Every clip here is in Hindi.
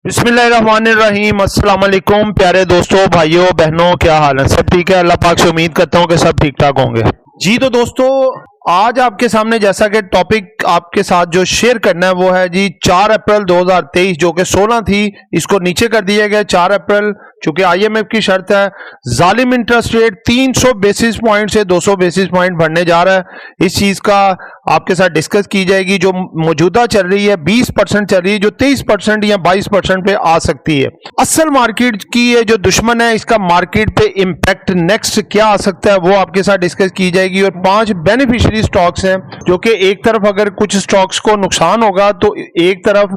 बिस्मिल्लाहिर्रहमानिर्रहीम। अस्सलाम वालेकुम प्यारे दोस्तों, भाइयों बहनों, क्या हाल है? सब ठीक है? अल्लाह पाक से उम्मीद करता हूँ कि सब ठीक ठाक होंगे। जी तो दोस्तों, आज आपके सामने जैसा कि टॉपिक आपके साथ जो शेयर करना है वो है जी 4 अप्रैल 2023, जो कि 16 थी, इसको नीचे कर दिया गया 4 अप्रैल, चूंकि आईएमएफ की शर्त है। जालिम इंटरेस्ट रेट 300 बेसिस पॉइंट से 200 बेसिस पॉइंट बढ़ने जा रहा है। इस चीज का आपके साथ डिस्कस की जाएगी। जो मौजूदा चल रही है 20% चल रही है, जो 23% या 22% पे आ सकती है। असल मार्केट की ये जो दुश्मन है, इसका मार्केट पे इम्पैक्ट नेक्स्ट क्या आ सकता है वो आपके साथ डिस्कस की जाएगी। और 5 बेनिफिशियरी स्टॉक्स हैं, जो कि एक तरफ अगर कुछ स्टॉक्स को नुकसान होगा तो एक तरफ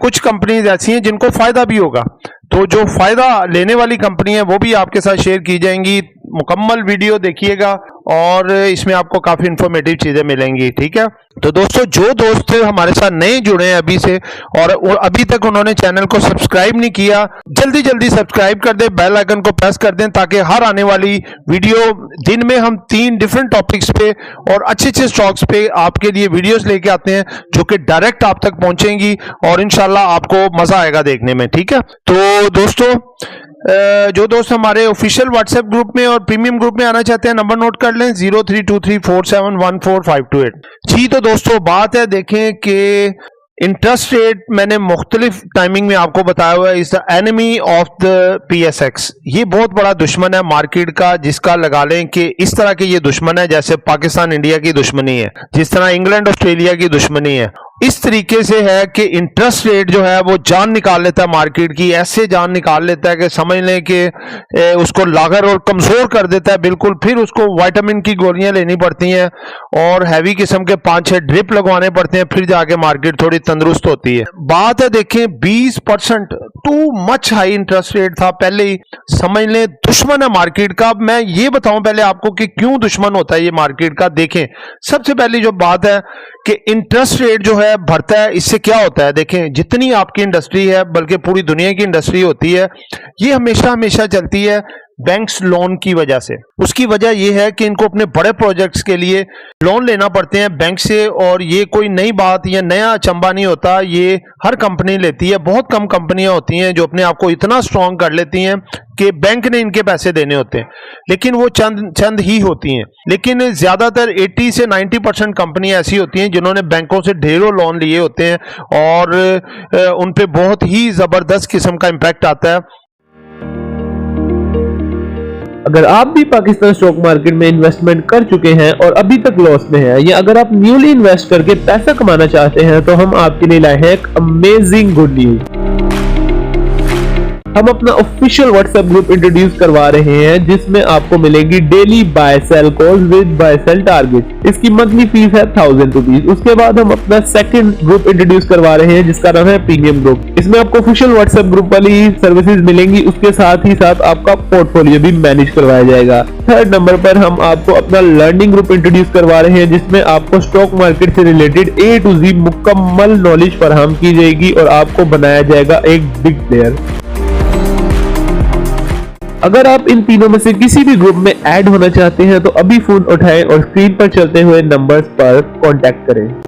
कुछ कंपनीज ऐसी हैं जिनको फायदा भी होगा। तो जो फायदा लेने वाली कंपनी है वो भी आपके साथ शेयर की जाएंगी। मुकम्मल वीडियो देखिएगा और इसमें आपको काफी इंफॉर्मेटिव चीजें मिलेंगी। ठीक है, तो दोस्तों जो दोस्त हमारे साथ नए जुड़े हैं अभी से और अभी तक उन्होंने चैनल को सब्सक्राइब नहीं किया, जल्दी जल्दी सब्सक्राइब कर दें, बेल आइकन को प्रेस कर दें, ताकि हर आने वाली वीडियो, दिन में हम 3 डिफरेंट टॉपिक्स पे और अच्छे अच्छे स्टॉक्स पे आपके लिए वीडियोस लेके आते हैं, जो कि डायरेक्ट आप तक पहुंचेंगी और इंशाल्लाह आपको मजा आएगा देखने में। ठीक है, तो दोस्तों जो दोस्त हमारे ऑफिशियल व्हाट्सएप ग्रुप में और प्रीमियम ग्रुप में आना चाहते हैं, नंबर नोट कर लें 0323471458। जी तो दोस्तों बात है, देखें कि इंटरेस्ट रेट मैंने मुख्तलिफ टाइमिंग में आपको बताया हुआ है, is the enemy of the PSX। ये बहुत बड़ा दुश्मन है मार्केट का, जिसका लगा लें कि इस तरह के ये दुश्मन है जैसे पाकिस्तान इंडिया की दुश्मनी है, जिस तरह इंग्लैंड ऑस्ट्रेलिया की दुश्मनी है। इस तरीके से है कि इंटरेस्ट रेट जो है वो जान निकाल लेता है मार्केट की, ऐसे जान निकाल लेता है कि समझ लें कि उसको लागर और कमजोर कर देता है बिल्कुल। फिर उसको विटामिन की गोलियां लेनी पड़ती हैं और हैवी किस्म के 5-6 ड्रिप लगवाने पड़ते हैं, फिर जाके मार्केट थोड़ी तंदुरुस्त होती है। बात है देखें 20% too much high interest rate था पहले ही, समझ लें दुश्मन है मार्केट का। अब मैं ये बताऊं पहले आपको कि क्यों दुश्मन होता है ये मार्केट का। देखें सबसे पहली जो बात है कि इंटरेस्ट रेट जो है बढ़ता है, इससे क्या होता है? देखें जितनी आपकी इंडस्ट्री है, बल्कि पूरी दुनिया की इंडस्ट्री होती है, ये हमेशा हमेशा चलती है बैंक्स लोन की वजह से। उसकी वजह यह है कि इनको अपने बड़े प्रोजेक्ट्स के लिए लोन लेना पड़ते हैं बैंक से, और ये कोई नई बात या नया अचंबा नहीं होता, ये हर कंपनी लेती है। बहुत कम कंपनियां होती हैं जो अपने आप को इतना स्ट्रांग कर लेती हैं कि बैंक ने इनके पैसे देने होते हैं, लेकिन वो चंद ही होती हैं। लेकिन ज्यादातर 80 से 90% कंपनियां ऐसी होती हैं जिन्होंने बैंकों से ढेरों लोन लिए होते हैं और उन पे बहुत ही जबरदस्त किस्म का इंपैक्ट आता है। अगर आप भी पाकिस्तान स्टॉक मार्केट में इन्वेस्टमेंट कर चुके हैं और अभी तक लॉस में हैं, या अगर आप न्यूली इन्वेस्ट करके पैसा कमाना चाहते हैं, तो हम आपके लिए लाए हैं एक अमेजिंग गुड न्यूज। हम अपना ऑफिशियल व्हाट्सएप ग्रुप इंट्रोड्यूस करवा रहे हैं, जिसमें आपको मिलेगी daily buy sell calls with buy sell target. इसकी मंथली फीस है 1000 रुपीज। उसके बाद हम अपना सेकंड ग्रुप इंट्रोड्यूस करवा रहे हैं, जिसका नाम है प्रीमियम ग्रुप। इसमें आपको ऑफिशियल व्हाट्सएप ग्रुप वाली सर्विसेज मिलेंगी, उसके साथ ही साथ आपका पोर्टफोलियो भी मैनेज करवाया जाएगा। थर्ड नंबर पर हम आपको अपना लर्निंग ग्रुप इंट्रोड्यूस करवा रहे हैं, जिसमें आपको स्टॉक मार्केट से रिलेटेड A to Z मुकम्मल नॉलेज फराहम की जाएगी और आपको बनाया जाएगा एक बिग प्लेयर। अगर आप इन तीनों में से किसी भी ग्रुप में ऐड होना चाहते हैं, तो अभी फोन उठाएं और स्क्रीन पर चलते हुए नंबर्स पर कांटेक्ट करें।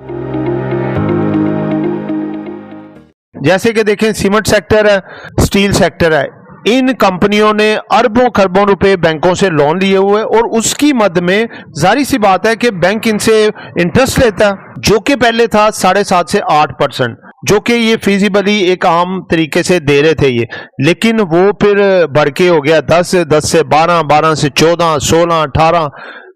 जैसे कि देखें सीमेंट सेक्टर है, स्टील सेक्टर है, इन कंपनियों ने अरबों खरबों रुपए बैंकों से लोन लिए हुए, और उसकी मद में जाहिर सी बात है कि बैंक इनसे इंटरेस्ट लेता है, जो कि पहले था 7.5 से 8%, जो कि ये फिजिबली एक आम तरीके से दे रहे थे ये। लेकिन वो फिर बढ़ के हो गया 10 से 12, 12 से 14, 16, 18,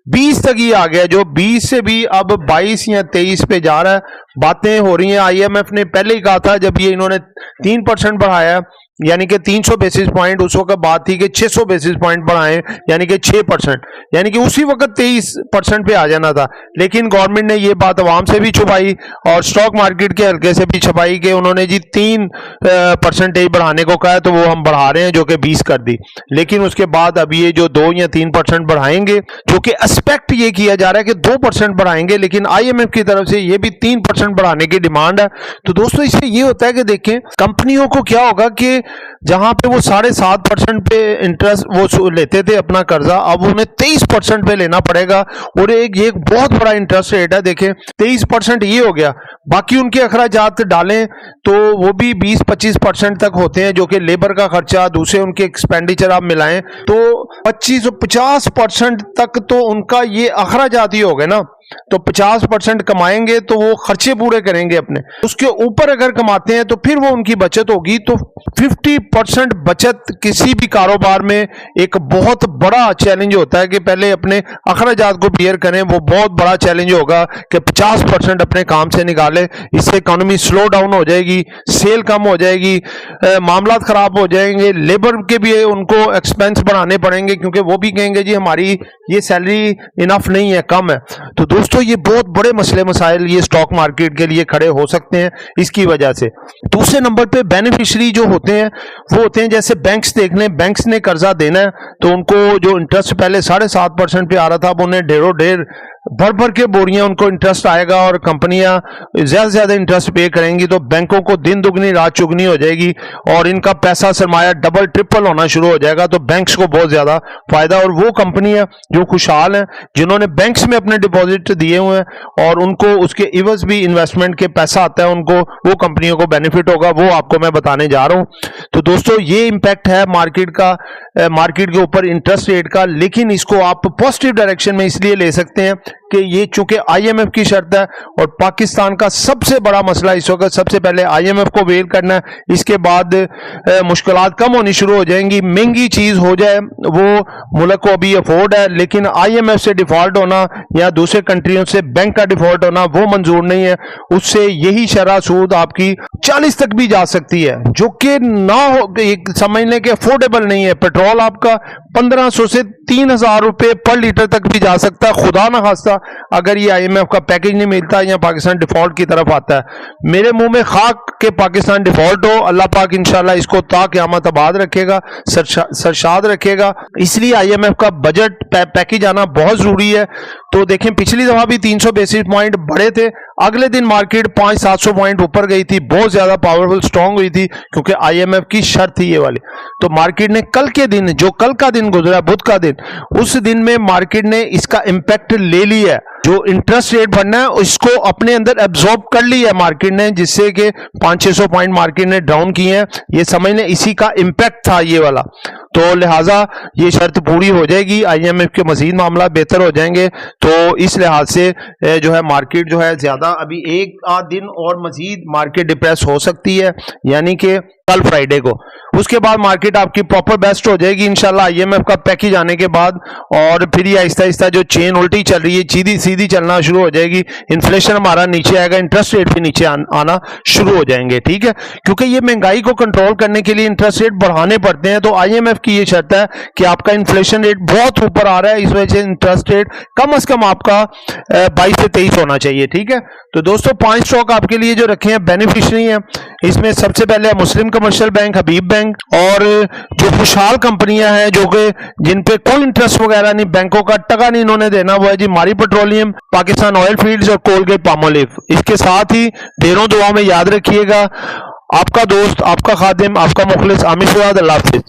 20 तक ही आ गया, जो 20 से भी अब 22 या 23 पे जा रहा है। बातें हो रही हैं, आईएमएफ ने पहले ही कहा था जब ये इन्होंने 3% बढ़ाया, यानी कि 300 बेसिस पॉइंट, उस वक्त बात थी कि 600 बेसिस पॉइंट बढ़ाएं, यानी कि 6%, यानी कि उसी वक्त 23% पे आ जाना था। लेकिन गवर्नमेंट ने ये बात अवाम से भी छुपाई और स्टॉक मार्केट के हल्के से भी छुपाई कि उन्होंने जी 3% बढ़ाने को कहा, तो वो हम बढ़ा रहे हैं, जो कि 20 कर दी। लेकिन उसके बाद अब ये जो 2 या 3% बढ़ाएंगे, जो कि एक्सपेक्ट ये किया जा रहा है कि 2% बढ़ाएंगे, लेकिन आईएमएफ की तरफ से ये भी 3% बढ़ाने की डिमांड है। तो दोस्तों इससे ये होता है कि देखें कंपनियों को क्या होगा कि जहां पे वो 7.5% पे इंटरेस्ट वो लेते थे अपना कर्जा, अब उन्हें 23% पे लेना पड़ेगा। और ये एक बहुत बड़ा इंटरेस्ट रेट है, देखें 23% ये हो गया। बाकी उनके अखराजात डालें तो वो भी 20-25% तक होते हैं, जो कि लेबर का खर्चा, दूसरे उनके एक्सपेंडिचर आप मिलाएं तो 25-50% तक तो उनका ये अखराजात ही हो गए ना। तो 50% कमाएंगे तो वो खर्चे पूरे करेंगे अपने, उसके ऊपर अगर कमाते हैं तो फिर वो उनकी बचत होगी। तो 50% बचत किसी भी कारोबार में एक बहुत बड़ा चैलेंज होता है कि पहले अपने अखराजात को क्लियर करें। वो बहुत बड़ा चैलेंज होगा कि 50% अपने काम से निकालें, इससे इकोनॉमी स्लो डाउन हो जाएगी, सेल कम हो जाएगी, मामला खराब हो जाएंगे, लेबर के भी उनको एक्सपेंस बढ़ाने पड़ेंगे क्योंकि वो भी कहेंगे जी हमारी ये सैलरी इनफ नहीं है, कम है। तो दोस्तों ये बहुत बड़े मसले मसाइल ये स्टॉक मार्केट के लिए खड़े हो सकते हैं इसकी वजह से। दूसरे नंबर पे बेनिफिशियरी जो होते हैं वो होते हैं जैसे बैंक्स देख लें, बैंक्स ने कर्जा देना है तो उनको जो इंटरेस्ट पहले 7.5% पे आ रहा था, अब उन्हें ढेर भर भर के बोरियां उनको इंटरेस्ट आएगा और कंपनियां ज्यादा से ज्यादा इंटरेस्ट पे करेंगी। तो बैंकों को दिन दुगनी रात चुगनी हो जाएगी और इनका पैसा सरमाया डबल ट्रिपल होना शुरू हो जाएगा। तो बैंक्स को बहुत ज्यादा फायदा, और वो कंपनियां जो खुशहाल हैं, जिन्होंने बैंक्स में अपने डिपॉजिट दिए हुए हैं और उनको उसके इवज भी इन्वेस्टमेंट के पैसा आता है, उनको वो कंपनियों को बेनिफिट होगा, वो आपको मैं बताने जा रहा हूं। तो दोस्तों ये इंपैक्ट है मार्केट का, मार्केट के ऊपर इंटरेस्ट रेट का, लेकिन इसको आप पॉजिटिव डायरेक्शन में इसलिए ले सकते हैं कि ये चूंकि आईएमएफ की शर्त है और पाकिस्तान का सबसे बड़ा मसला इस वक्त सबसे पहले आईएमएफ को वेल करना है, इसके बाद मुश्किलात कम होनी शुरू हो जाएंगी। महंगी चीज हो जाए वो मुल्क को अभी अफोर्ड है, लेकिन आईएमएफ से डिफॉल्ट होना या दूसरे कंट्रियों से बैंक का डिफॉल्ट होना वो मंजूर नहीं है। उससे यही शरह सूद आपकी 40 तक भी जा सकती है, जो कि ना हो समझने के अफोर्डेबल नहीं है। पेट्रोल आपका 1500 से 3000 रुपए पर लीटर तक भी जा सकता है, खुदा ना खास्ता अगर ये आईएमएफ का पैकेज नहीं मिलता या पाकिस्तान डिफॉल्ट की तरफ आता है। मेरे मुंह में खाक के पाकिस्तान डिफॉल्ट हो, अल्लाह पाक इंशाल्लाह इसको ता क़यामत आबाद रखेगा, सरशाद रखेगा। इसलिए आईएमएफ का बजट पैकेज आना बहुत जरूरी है। तो देखें पिछली दफा भी 300 बेसिस पॉइंट बढ़े थे, अगले दिन मार्केट 500-700 पॉइंट ऊपर गई थी, बहुत ज्यादा पावरफुल स्ट्रांग हुई थी क्योंकि आईएमएफ की शर्त थी ये वाली। तो मार्केट ने कल के दिन, जो कल का दिन गुजरा बुध का दिन, उस दिन में मार्केट ने इसका इंपैक्ट ले लिया है। जो इंटरेस्ट रेट बढ़ना है इसको अपने अंदर एब्जॉर्ब कर लिया है मार्केट ने, जिससे कि 500-600 पॉइंट मार्केट ने डाउन किए हैं। ये समझ लें इसी का इंपैक्ट था ये वाला। तो लिहाजा ये शर्त पूरी हो जाएगी, आईएमएफ के मजीद मामला बेहतर हो जाएंगे। तो इस लिहाज से जो है मार्केट जो है ज्यादा अभी एक आध दिन और मजीद मार्केट डिप्रेस हो सकती है, यानी कि कल फ्राइडे को। उसके बाद मार्केट आपकी प्रॉपर बेस्ट हो जाएगी इंशाल्लाह आईएमएफ का पैकेज आने के बाद, और फिर ये आहिस्ता आहिस्ता जो चेन उल्टी चल रही है सीधी चलना शुरू हो जाएगी। इन्फ्लेशन हमारा नीचे आएगा, इंटरेस्ट रेट भी नीचे आना शुरू हो जाएंगे, ठीक है। क्योंकि ये महंगाई को कंट्रोल करने के लिए इंटरेस्ट रेट बढ़ाने पड़ते हैं। तो आईएमएफ की ये शर्त है कि आपका इन्फ्लेशन रेट बहुत ऊपर आ रहा है, इस वजह से इंटरेस्ट रेट कम से कम आपका 22 से 23 होना चाहिए, ठीक है। तो दोस्तों 5 स्टॉक आपके लिए जो रखे हैं बेनिफिशियरी हैं, इसमें सबसे पहले मुस्लिम कमर्शियल बैंक, हबीब बैंक, और जो खुशहाल कंपनियां हैं जो कि जिन पे कोई इंटरेस्ट वगैरह नहीं, बैंकों का टका नहीं इन्होंने देना, वो है जी मारी पेट्रोलियम, पाकिस्तान ऑयल फील्ड्स और कोलगेट पामोलिव। इसके साथ ही ढेरों दुआओं में याद रखिएगा। आपका दोस्त, आपका खादिम, आपका मुखलिस आमिर फुआद। अल्लाह हाफिज।